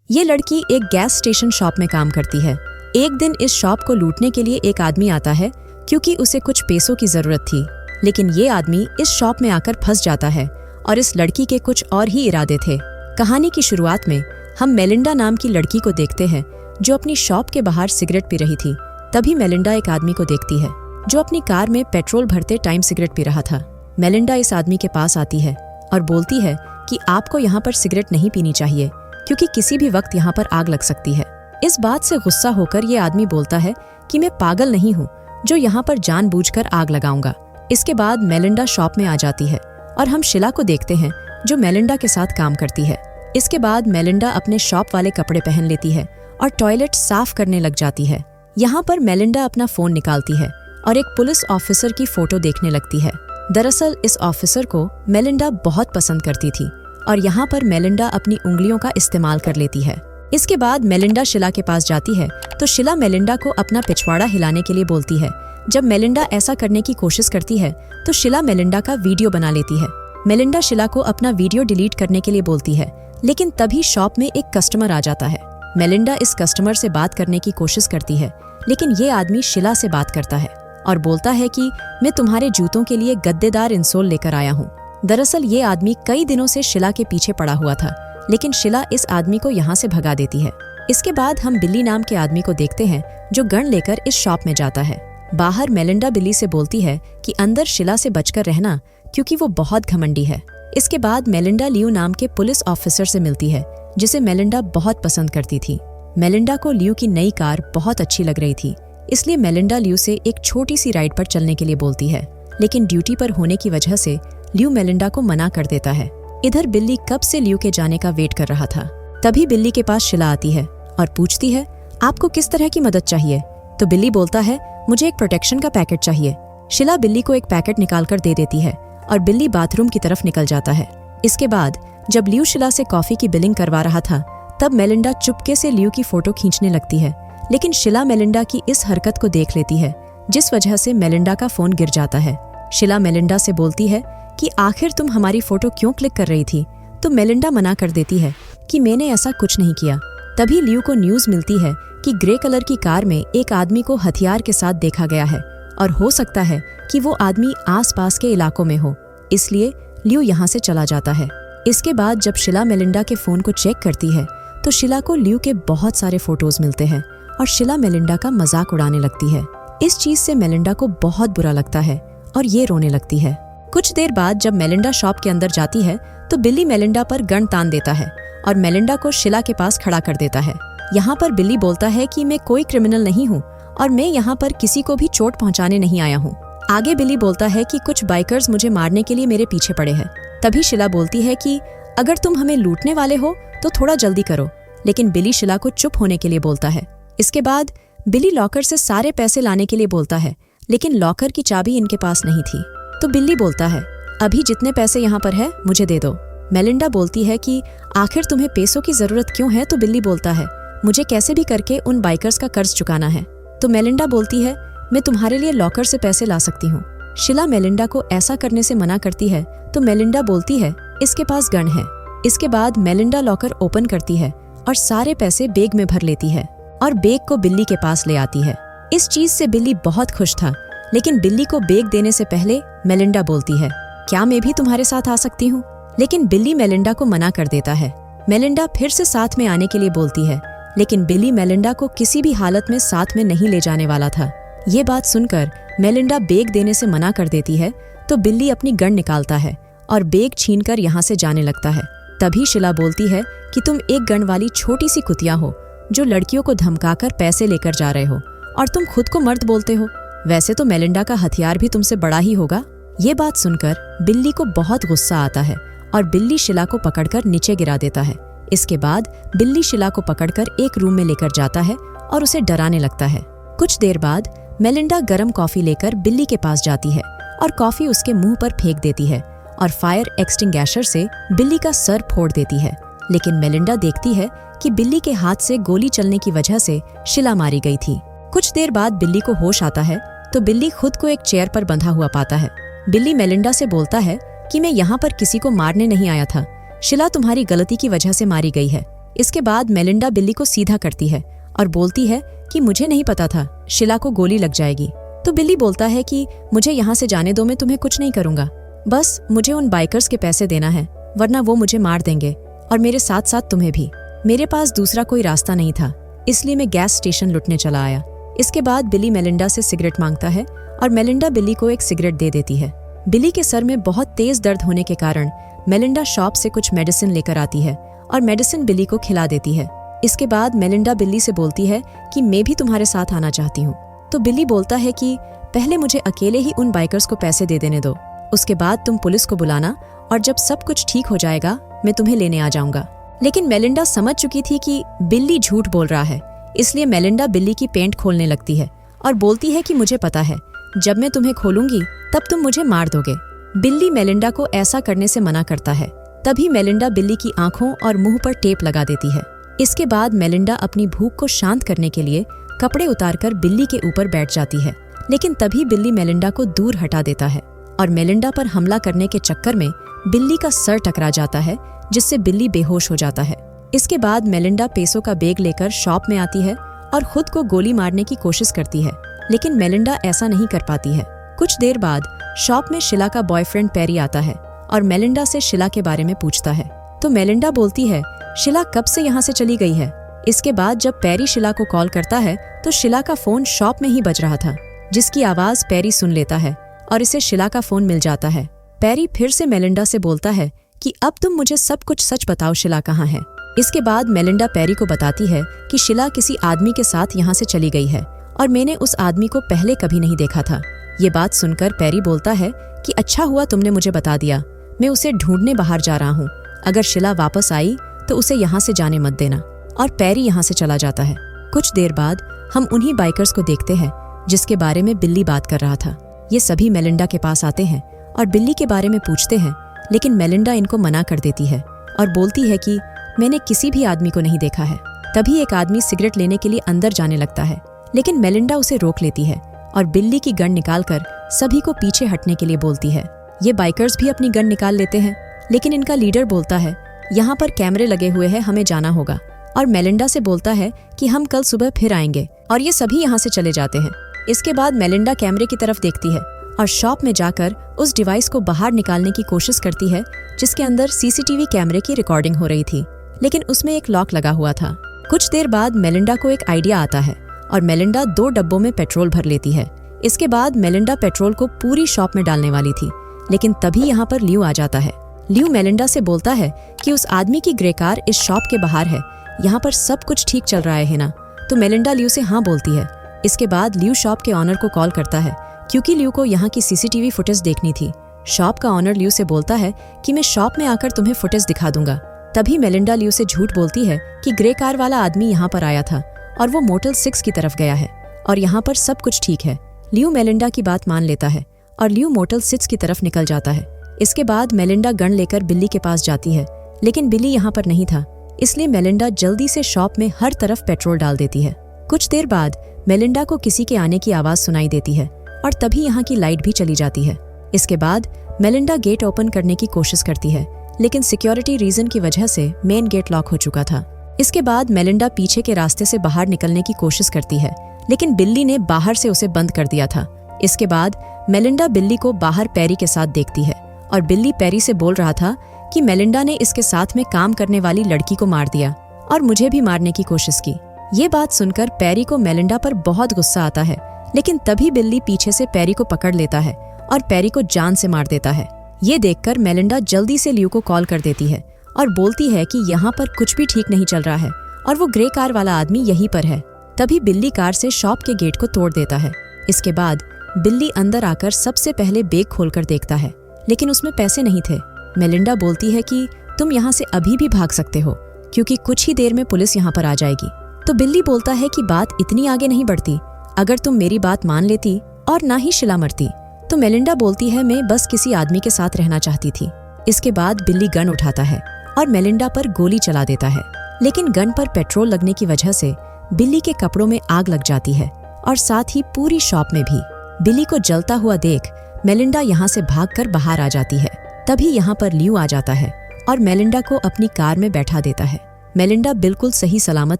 ये लड़की एक गैस स्टेशन शॉप में काम करती है। एक दिन इस शॉप को लूटने के लिए एक आदमी आता है क्योंकि उसे कुछ पैसों की जरूरत थी, लेकिन ये आदमी इस शॉप में आकर फंस जाता है और इस लड़की के कुछ और ही इरादे थे। कहानी की शुरुआत में हम मेलिंडा नाम की लड़की को देखते हैं जो अपनी शॉप के बाहर सिगरेट पी रही थी। तभी मेलिंडा एक आदमी को देखती है जो अपनी कार में पेट्रोल भरते टाइम सिगरेट पी रहा था। मेलिंडा इस आदमी के पास आती है और बोलती है कि आपको यहाँ पर सिगरेट नहीं पीनी चाहिए क्योंकि किसी भी वक्त यहाँ पर आग लग सकती है। इस बात से गुस्सा होकर ये आदमी बोलता है कि मैं पागल नहीं हूँ जो यहाँ पर जानबूझकर आग लगाऊंगा। इसके बाद मेलिंडा शॉप में आ जाती है और हम शिला को देखते हैं जो मेलिंडा के साथ काम करती है। इसके बाद मेलिंडा अपने शॉप वाले कपड़े पहन लेती है और टॉयलेट साफ करने लग जाती है। यहाँ पर मेलिंडा अपना फोन निकालती है और एक पुलिस ऑफिसर की फोटो देखने लगती है। दरअसल इस ऑफिसर को मेलिंडा बहुत पसंद करती थी और यहाँ पर मेलिंडा अपनी उंगलियों का इस्तेमाल कर लेती है। इसके बाद मेलिंडा शिला के पास जाती है तो शिला मेलिंडा को अपना पिछवाड़ा हिलाने के लिए बोलती है। जब मेलिंडा ऐसा करने की कोशिश करती है तो शिला मेलिंडा का वीडियो बना लेती है। मेलिंडा शिला को अपना वीडियो डिलीट करने के लिए बोलती है, लेकिन तभी शॉप में एक कस्टमर आ जाता है। मेलिंडा इस कस्टमर से बात करने की कोशिश करती है, लेकिन ये आदमी शिला से बात करता है और बोलता है कि मैं तुम्हारे जूतों के लिए गद्देदार इंसोल लेकर आया हूँ। दरअसल ये आदमी कई दिनों से शिला के पीछे पड़ा हुआ था, लेकिन शिला इस आदमी को यहाँ से भगा देती है। इसके बाद हम बिल्ली नाम के आदमी को देखते हैं जो गन लेकर इस शॉप में जाता है। बाहर मेलिंडा बिल्ली से बोलती है कि अंदर शिला से बचकर रहना क्योंकि वो बहुत घमंडी है। इसके बाद मेलिंडा लियू नाम के पुलिस ऑफिसर से मिलती है जिसे मेलिंडा बहुत पसंद करती थी। मेलिंडा को लियू की नई कार बहुत अच्छी लग रही थी, इसलिए मेलिंडा लियू से एक छोटी सी राइड पर चलने के लिए बोलती है, लेकिन ड्यूटी पर होने की वजह से लियू मेलिंडा को मना कर देता है। इधर बिल्ली कब से लियू के जाने का वेट कर रहा था। तभी बिल्ली के पास शिला आती है और पूछती है आपको किस तरह की मदद चाहिए। तो बिल्ली बोलता है मुझे एक प्रोटेक्शन का पैकेट चाहिए। शिला बिल्ली को एक पैकेट निकालकर दे देती है और बिल्ली बाथरूम की तरफ निकल जाता है। इसके बाद जब लियू शिला से कॉफी की बिलिंग करवा रहा था तब मेलिंडा चुपके से लियू की फोटो खींचने लगती है, लेकिन शिला मेलिंडा की इस हरकत को देख लेती है जिस वजह से मेलिंडा का फोन गिर जाता है। शिला मेलिंडा से बोलती है कि आखिर तुम हमारी फोटो क्यों क्लिक कर रही थी, तो मेलिंडा मना कर देती है कि मैंने ऐसा कुछ नहीं किया। तभी लियू को न्यूज मिलती है कि ग्रे कलर की कार में एक आदमी को हथियार के साथ देखा गया है और हो सकता है कि वो आदमी आसपास के इलाकों में हो, इसलिए लियू यहाँ से चला जाता है। इसके बाद जब शिला मेलिंडा के फोन को चेक करती है तो शिला को लियू के बहुत सारे फोटोज मिलते हैं और शिला मेलिंडा का मजाक उड़ाने लगती है। इस चीज से मेलिंडा को बहुत बुरा लगता है और ये रोने लगती है। कुछ देर बाद जब मेलिंडा शॉप के अंदर जाती है तो बिल्ली मेलिंडा पर गन तान देता है और मेलिंडा को शिला के पास खड़ा कर देता है। यहाँ पर बिल्ली बोलता है कि मैं कोई क्रिमिनल नहीं हूँ और मैं यहाँ पर किसी को भी चोट पहुँचाने नहीं आया हूँ। आगे बिल्ली बोलता है कि कुछ बाइकर्स मुझे मारने के लिए मेरे पीछे पड़े हैं। तभी शिला बोलती है कि अगर तुम हमें लूटने वाले हो तो थोड़ा जल्दी करो, लेकिन बिल्ली शिला को चुप होने के लिए बोलता है। इसके बाद बिल्ली लॉकर से सारे पैसे लाने के लिए बोलता है, लेकिन लॉकर की चाबी इनके पास नहीं थी। तो बिल्ली बोलता है अभी जितने पैसे यहाँ पर है मुझे दे दो। मेलिंडा बोलती है कि आखिर तुम्हें पैसों की जरूरत क्यों है, तो बिल्ली बोलता है मुझे कैसे भी करके उन बाइकर्स का कर्ज चुकाना है। तो मेलिंडा बोलती है मैं तुम्हारे लिए लॉकर से पैसे ला सकती हूँ। शिला मेलिंडा को ऐसा करने से मना करती है तो मेलिंडा बोलती है इसके पास गन है। इसके बाद मेलिंडा लॉकर ओपन करती है और सारे पैसे बैग में भर लेती है और बैग को बिल्ली के पास ले आती है। इस चीज से बिल्ली बहुत खुश था, लेकिन बिल्ली को बैग देने से पहले मेलिंडा बोलती है क्या मैं भी तुम्हारे साथ आ सकती हूँ, लेकिन बिल्ली मेलिंडा को मना कर देता है। मेलिंडा फिर से साथ में आने के लिए बोलती है, लेकिन बिल्ली मेलिंडा को किसी भी हालत में साथ में नहीं ले जाने वाला था। ये बात सुनकर मेलिंडा बैग देने से मना कर देती है तो बिल्ली अपनी गन निकालता है और बैग छीनकर यहाँ से जाने लगता है। तभी शिला बोलती है कि तुम एक गन वाली छोटी सी कुतिया हो जो लड़कियों को धमकाकर पैसे लेकर जा रहे हो और तुम खुद को मर्द बोलते हो। वैसे तो मेलिंडा का हथियार भी तुमसे बड़ा ही होगा। ये बात सुनकर बिल्ली को बहुत गुस्सा आता है और बिल्ली शिला को पकड़कर नीचे गिरा देता है। इसके बाद बिल्ली शिला को पकड़कर एक रूम में लेकर जाता है और उसे डराने लगता है। कुछ देर बाद मेलिंडा गर्म कॉफी लेकर बिल्ली के पास जाती है और कॉफी उसके मुंह पर फेंक देती है और फायर एक्सटिंग्विशर से बिल्ली का सर फोड़ देती है। लेकिन मेलिंडा देखती है कि बिल्ली के हाथ से गोली चलने की वजह से शिला मारी गई थी। कुछ देर बाद बिल्ली को होश आता है तो बिल्ली खुद को एक चेयर पर बंधा हुआ पाता है। बिल्ली मेलिंडा से बोलता है कि मैं यहाँ पर किसी को मारने नहीं आया था, शिला तुम्हारी गलती की वजह से मारी गई है। इसके बाद मेलिंडा बिल्ली को सीधा करती है और बोलती है कि मुझे नहीं पता था शीला को गोली लग जाएगी। तो बिल्ली बोलता है कि मुझे यहाँ से जाने दो, मैं तुम्हें कुछ नहीं करूँगा, बस मुझे उन बाइकर्स के पैसे देना है, वरना वो मुझे मार देंगे और मेरे साथ साथ तुम्हें भी। मेरे पास दूसरा कोई रास्ता नहीं था, इसलिए मैं गैस स्टेशन लुटने चला आया। इसके बाद बिल्ली मेलिंडा से सिगरेट मांगता है और मेलिंडा बिल्ली को एक सिगरेट दे देती है। बिल्ली के सर में बहुत तेज दर्द होने के कारण मेलिंडा शॉप से कुछ मेडिसिन लेकर आती है और मेडिसिन बिल्ली को खिला देती है। इसके बाद मेलिंडा बिल्ली से बोलती है कि मैं भी तुम्हारे साथ आना चाहती हूँ। तो बिल्ली बोलता है कि पहले मुझे अकेले ही उन बाइकर्स को पैसे दे देने दो, उसके बाद तुम पुलिस को बुलाना और जब सब कुछ ठीक हो जाएगा मैं तुम्हें लेने आ जाऊंगा। लेकिन मेलिंडा समझ चुकी थी कि बिल्ली झूठ बोल रहा है, इसलिए मेलिंडा बिल्ली की पेंट खोलने लगती है और बोलती है कि मुझे पता है जब मैं तुम्हें खोलूंगी तब तुम मुझे मार दोगे। बिल्ली मेलिंडा को ऐसा करने से मना करता है। तभी मेलिंडा बिल्ली की आंखों और मुंह पर टेप लगा देती है। इसके बाद मेलिंडा अपनी भूख को शांत करने के लिए कपड़े उतारकर बिल्ली के ऊपर बैठ जाती है, लेकिन तभी बिल्ली मेलिंडा को दूर हटा देता है और मेलिंडा पर हमला करने के चक्कर में बिल्ली का सर टकरा जाता है, जिससे बिल्ली बेहोश हो जाता है। इसके बाद मेलिंडा पैसों का बैग लेकर शॉप में आती है और खुद को गोली मारने की कोशिश करती है, लेकिन मेलिंडा ऐसा नहीं कर पाती है। कुछ देर बाद शॉप में शीला का बॉयफ्रेंड पेरी आता है और मेलिंडा से शीला के बारे में पूछता है। तो मेलिंडा बोलती है शीला कब से यहाँ से चली गई है। इसके बाद जब पेरी शीला को कॉल करता है तो शीला का फोन शॉप में ही बज रहा था, जिसकी आवाज पेरी सुन लेता है और इसे शीला का फोन मिल जाता है। पेरी फिर से मेलिंडा से बोलता है कि अब तुम मुझे सब कुछ सच बताओ, शीला कहाँ है। इसके बाद मेलिंडा पेरी को बताती है कि शीला किसी आदमी के साथ यहाँ से चली गई है और मैंने उस आदमी को पहले कभी नहीं देखा था। ये बात सुनकर पेरी बोलता है कि अच्छा हुआ तुमने मुझे बता दिया, मैं उसे ढूंढने बाहर जा रहा हूँ, अगर शीला वापस आई तो उसे यहाँ से जाने मत देना। और पेरी यहाँ से चला जाता है। कुछ देर बाद हम उन्हीं बाइकर्स को देखते हैं जिसके बारे में बिल्ली बात कर रहा था। ये सभी मेलिंडा के पास आते हैं और बिल्ली के बारे में पूछते हैं, लेकिन मेलिंडा इनको मना कर देती है और बोलती है कि मैंने किसी भी आदमी को नहीं देखा है। तभी एक आदमी सिगरेट लेने के लिए अंदर जाने लगता है, लेकिन मेलिंडा उसे रोक लेती है और बिल्ली की गन निकालकर सभी को पीछे हटने के लिए बोलती है। ये बाइकर्स भी अपनी गन निकाल लेते हैं, लेकिन इनका लीडर बोलता है यहाँ पर कैमरे लगे हुए हैं, हमें जाना होगा। और मेलिंडा से बोलता है कि हम कल सुबह फिर आएंगे, और ये सभी यहाँ से चले जाते हैं। इसके बाद मेलिंडा कैमरे की तरफ देखती है और शॉप में जाकर उस डिवाइस को बाहर निकालने की कोशिश करती है जिसके अंदर सीसीटीवी कैमरे की रिकॉर्डिंग हो रही थी, लेकिन उसमें एक लॉक लगा हुआ था। कुछ देर बाद मेलिंडा को एक आइडिया आता है और मेलिंडा 2 डब्बों में पेट्रोल भर लेती है। इसके बाद मेलिंडा पेट्रोल को पूरी शॉप में डालने वाली थी, लेकिन तभी यहाँ पर ल्यू आ जाता है। ल्यू मेलिंडा से बोलता है कि उस आदमी की ग्रे कार इस शॉप के बाहर है, यहाँ पर सब कुछ ठीक चल रहा है ना। तो मेलिंडा ल्यू से हाँ बोलती है। इसके बाद ल्यू शॉप के ऑनर को कॉल करता है क्योंकि ल्यू को यहाँ की सीसीटीवी फुटेज देखनी थी। शॉप का ऑनर ल्यू से बोलता है कि मैं शॉप में आकर तुम्हें फुटेज दिखा दूंगा। तभी मेलिंडा ल्यू से झूठ बोलती है कि ग्रे कार वाला आदमी यहाँ पर आया था और वो मोटल 6 की तरफ गया है और यहाँ पर सब कुछ ठीक है। ल्यू मेलिंडा की बात मान लेता है और ल्यू मोटल 6 की तरफ निकल जाता है। इसके बाद मेलिंडा गन लेकर बिल्ली के पास जाती है, लेकिन बिल्ली यहाँ पर नहीं था, इसलिए मेलिंडा जल्दी से शॉप में हर तरफ पेट्रोल डाल देती है। कुछ देर बाद मेलिंडा को किसी के आने की आवाज सुनाई देती है और तभी यहाँ की लाइट भी चली जाती है। इसके बाद मेलिंडा गेट ओपन करने की कोशिश करती है, लेकिन सिक्योरिटी रीजन की वजह से मेन गेट लॉक हो चुका था। इसके बाद मेलिंडा पीछे के रास्ते से बाहर निकलने की कोशिश करती है, लेकिन बिल्ली ने बाहर से उसे बंद कर दिया था। इसके बाद मेलिंडा बिल्ली को बाहर पेरी के साथ देखती है और बिल्ली पेरी से बोल रहा था कि मेलिंडा ने इसके साथ में काम करने वाली लड़की को मार दिया और मुझे भी मारने की कोशिश की। ये बात सुनकर पेरी को मेलिंडा पर बहुत गुस्सा आता है, लेकिन तभी बिल्ली पीछे से पेरी को पकड़ लेता है और पेरी को जान से मार देता है। ये देखकर मेलिंडा जल्दी से ल्यू को कॉल कर देती है और बोलती है कि यहाँ पर कुछ भी ठीक नहीं चल रहा है और वो ग्रे कार वाला आदमी यहीं पर है। तभी बिल्ली कार से शॉप के गेट को तोड़ देता है। इसके बाद बिल्ली अंदर आकर सबसे पहले बैग खोलकर देखता है, लेकिन उसमें पैसे नहीं थे। मेलिंडा बोलती है कि तुम यहाँ से अभी भी भाग सकते हो क्योंकि कुछ ही देर में पुलिस यहाँ पर आ जाएगी। तो बिल्ली बोलता है कि बात इतनी आगे नहीं बढ़ती, अगर तुम मेरी बात मान लेती और ना ही शीला मरती। तो मेलिंडा बोलती है मैं बस किसी आदमी के साथ रहना चाहती थी। इसके बाद बिल्ली गन उठाता है और मेलिंडा पर गोली चला देता है, लेकिन गन पर पेट्रोल लगने की वजह से बिल्ली के कपड़ों में आग लग जाती है और साथ ही पूरी शॉप में भी। बिल्ली को जलता हुआ देख मेलिंडा यहाँ से भागकर बाहर आ जाती है। तभी यहाँ पर ल्यू आ जाता है और मेलिंडा को अपनी कार में बैठा देता है। मेलिंडा बिल्कुल सही सलामत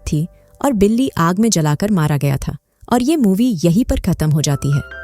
थी और बिल्ली आग में जलाकर मारा गया था। और ये मूवी यहीं पर खत्म हो जाती है।